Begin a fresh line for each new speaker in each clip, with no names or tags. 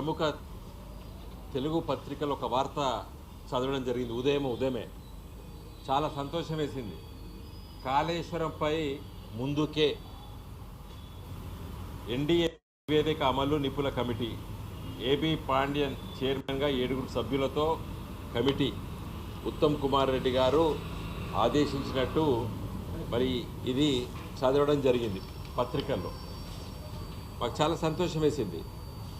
ప్రముఖ తెలుగు పత్రికలో ఒక వార్త చదవడం జరిగింది. ఉదయమే చాలా సంతోషం వేసింది. కాళేశ్వరంపై ముందుకే ఎన్డీఏ నివేదిక అమలు నిపుణుల కమిటీ, ఏబీ పాండ్యన్ చైర్మన్గా 7 సభ్యులతో కమిటీ ఉత్తమ్ కుమార్ రెడ్డి గారు ఆదేశించినట్టు మరి ఇది చదవడం జరిగింది పత్రికల్లో. మాకు చాలా సంతోషం వేసింది.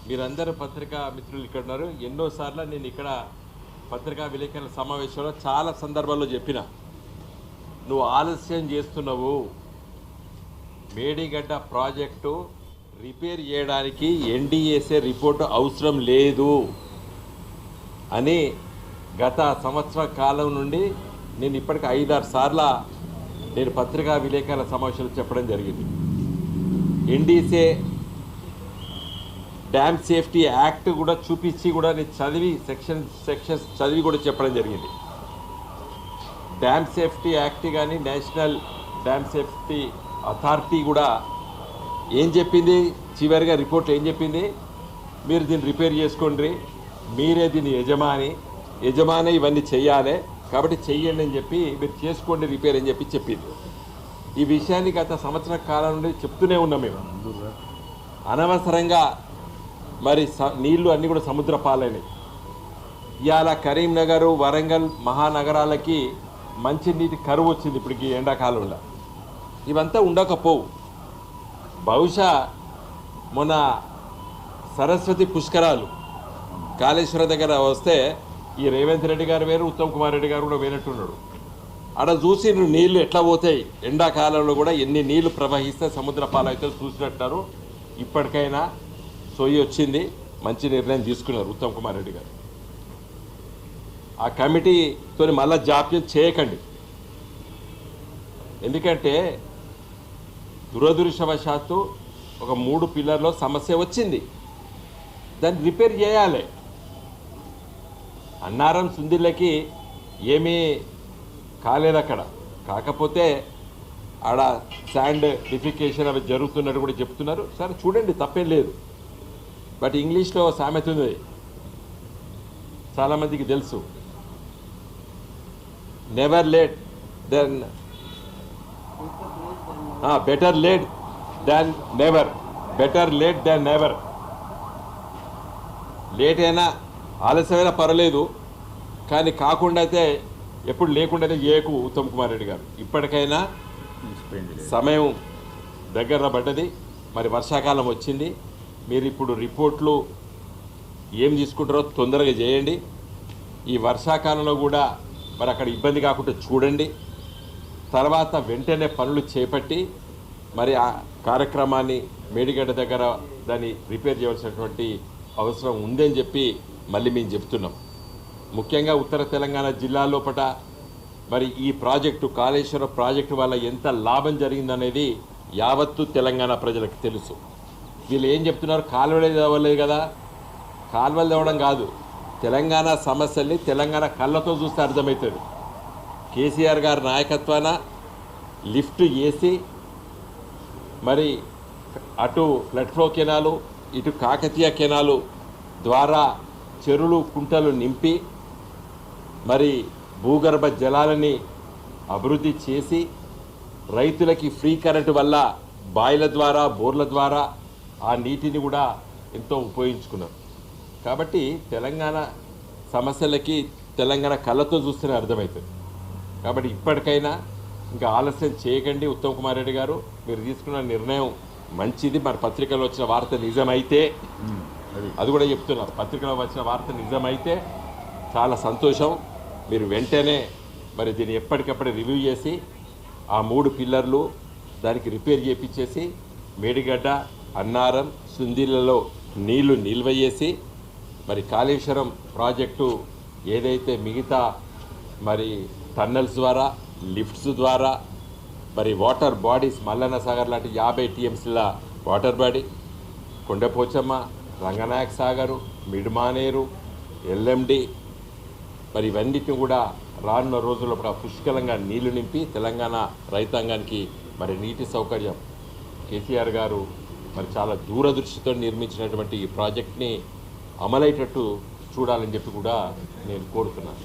మీరందరూ పత్రికా మిత్రులు ఇక్కడ ఉన్నారు. ఎన్నోసార్లు నేను ఇక్కడ పత్రికా విలేకరుల సమావేశంలో చాలా సందర్భాల్లో చెప్పిన, నువ్వు ఆలస్యం చేస్తున్నావు, మేడిగడ్డ ప్రాజెక్టు రిపేర్ చేయడానికి ఎన్డీఏసీ రిపోర్టు అవసరం లేదు అని గత సంవత్సర కాలం నుండి నేను ఇప్పటికి 5-6 సార్లు నేను పత్రికా విలేకరుల సమావేశాలు చెప్పడం జరిగింది. ఎన్డీసీ డ్యామ్ సేఫ్టీ యాక్ట్ కూడా చూపించి కూడా నేను చదివి సెక్షన్స్ చదివి కూడా చెప్పడం జరిగింది. డ్యామ్ సేఫ్టీ యాక్ట్ కానీ నేషనల్ డ్యామ్ సేఫ్టీ అథారిటీ కూడా ఏం చెప్పింది, చివరిగా రిపోర్ట్ ఏం చెప్పింది, మీరు దీన్ని రిపేర్ చేసుకోండి, మీరే దీని యజమాని ఇవన్నీ చెయ్యాలి, కాబట్టి చెయ్యండి అని చెప్పి మీరు చేసుకోండి రిపేర్ అని చెప్పింది. ఈ విషయాన్ని గత సంవత్సర కాలం నుండి చెప్తూనే ఉన్నాం మేము. అనవసరంగా మరి నీళ్లు అన్నీ కూడా సముద్ర పాలైనవి. ఇవాళ కరీంనగర్, వరంగల్ మహానగరాలకి మంచినీటి కరువు వచ్చింది ఇప్పటికి ఎండాకాలంలో. ఇవంతా ఉండకపోవు. బహుశా మొన్న సరస్వతి పుష్కరాలు కాళేశ్వరం దగ్గర వస్తే ఈ రేవంత్ రెడ్డి గారు వేరు, ఉత్తమ్ కుమార్ రెడ్డి గారు కూడా వేనట్టున్నాడు. అక్కడ చూసి నీళ్లు ఎట్లా పోతాయి, ఎండాకాలంలో కూడా ఎన్ని నీళ్లు ప్రవహిస్తే సముద్ర పాలైతే చూసినట్టున్నారు. ఇప్పటికైనా సోయి వచ్చింది, మంచి నిర్ణయం తీసుకున్నారు ఉత్తమ్ కుమార్ రెడ్డి గారు. ఆ కమిటీతో మళ్ళా జాప్యం చేయకండి. ఎందుకంటే దురదృష్టవశాత్తు ఒక 3 పిల్లర్లో సమస్య వచ్చింది, దాన్ని రిపేర్ చేయాలి. అన్నారం సుందిళ్ళకి ఏమీ కాలేదు అక్కడ. కాకపోతే ఆడ శాండ్ డిఫికేషన్ అవి జరుగుతున్నట్టు కూడా చెప్తున్నారు. సరే చూడండి, తప్పేం లేదు. బట్ ఇంగ్లీష్లో సామెత ఉంది, చాలామందికి తెలుసు, never late then better late than never, better late than never. Late అయినా ఆలస్యమైనా పర్వాలేదు, కానీ కాకుండా అయితే ఎప్పుడు లేకుండా అయితే చేయకు ఉత్తమ్ కుమార్ రెడ్డి గారు. ఇప్పటికైనా సమయం దగ్గర పడ్డది, మరి వర్షాకాలం వచ్చింది. మీరు ఇప్పుడు రిపోర్ట్లు ఏం తీసుకుంటారో తొందరగా చేయండి. ఈ వర్షాకాలంలో కూడా మరి అక్కడ ఇబ్బంది కాకుండా చూడండి. తర్వాత వెంటనే పనులు చేపట్టి మరి ఆ కార్యక్రమాన్ని మేడిగడ్డ దగ్గర దాన్ని రిపేర్ చేయవలసినటువంటి అవసరం ఉందని చెప్పి మళ్ళీ మేము చెప్తున్నాం. ముఖ్యంగా ఉత్తర తెలంగాణ జిల్లా లోపల మరి ఈ ప్రాజెక్టు, కాళేశ్వరం ప్రాజెక్టు వల్ల ఎంత లాభం జరిగిందనేది యావత్తు తెలంగాణ ప్రజలకు తెలుసు. వీళ్ళు ఏం చెప్తున్నారు, కాలువలు తవ్వలేదు కదా. కాలువలు తవ్వడం కాదు, తెలంగాణ సమస్యల్ని తెలంగాణ కళ్ళతో చూస్తే అర్థమవుతుంది. కేసీఆర్ గారి నాయకత్వాన లిఫ్ట్ చేసి మరి అటు ఫ్లడ్ ఫ్లో కెనాలు, ఇటు కాకతీయ కెనాలు ద్వారా చెరువులు కుంటలు నింపి మరి భూగర్భ జలాలని అభివృద్ధి చేసి రైతులకి ఫ్రీ కరెంటు వల్ల బాయిల ద్వారా, బోర్ల ద్వారా ఆ నీటిని కూడా ఎంతో ఉపయోగించుకున్నారు. కాబట్టి తెలంగాణ సమస్యలకి తెలంగాణ కళ్ళతో చూస్తేనే అర్థమవుతుంది. కాబట్టి ఇప్పటికైనా ఇంకా ఆలస్యం చేయకండి. ఉత్తమ్ కుమార్ రెడ్డి గారు, మీరు తీసుకున్న నిర్ణయం మంచిది. మరి పత్రికలో వచ్చిన వార్త నిజమైతే, అది కూడా చెప్తున్నారు, పత్రికలో వచ్చిన వార్త నిజమైతే చాలా సంతోషం. మీరు వెంటనే మరి దీన్ని ఎప్పటికప్పుడు రివ్యూ చేసి ఆ 3 పిల్లర్లు దానికి రిపేర్ చేయించేసి మేడిగడ్డ, అన్నారం, సుందిళ్ళలో నీళ్లు నిల్వ చేసి మరి కాళేశ్వరం ప్రాజెక్టు ఏదైతే మిగతా మరి టన్నల్స్ ద్వారా, లిఫ్ట్స్ ద్వారా మరి వాటర్ బాడీస్, మల్లన్న సాగర్ లాంటి 50 టీఎంసీల వాటర్ బాడీ, కొండపోచమ్మ, రంగనాయక సాగరు, మిడ్మానేరు, ఎల్ఎండి, మరి ఇవన్నిటిని కూడా రానున్న రోజుల్లో పుష్కలంగా నీళ్లు నింపి తెలంగాణ రైతాంగానికి మరి నీటి సౌకర్యం కేసీఆర్ గారు మరి చాలా దూరదృష్టితో నిర్మించినటువంటి ఈ ప్రాజెక్ట్ని అమలయ్యేటట్టు చూడాలని చెప్పి కూడా నేను కోరుతున్నాను.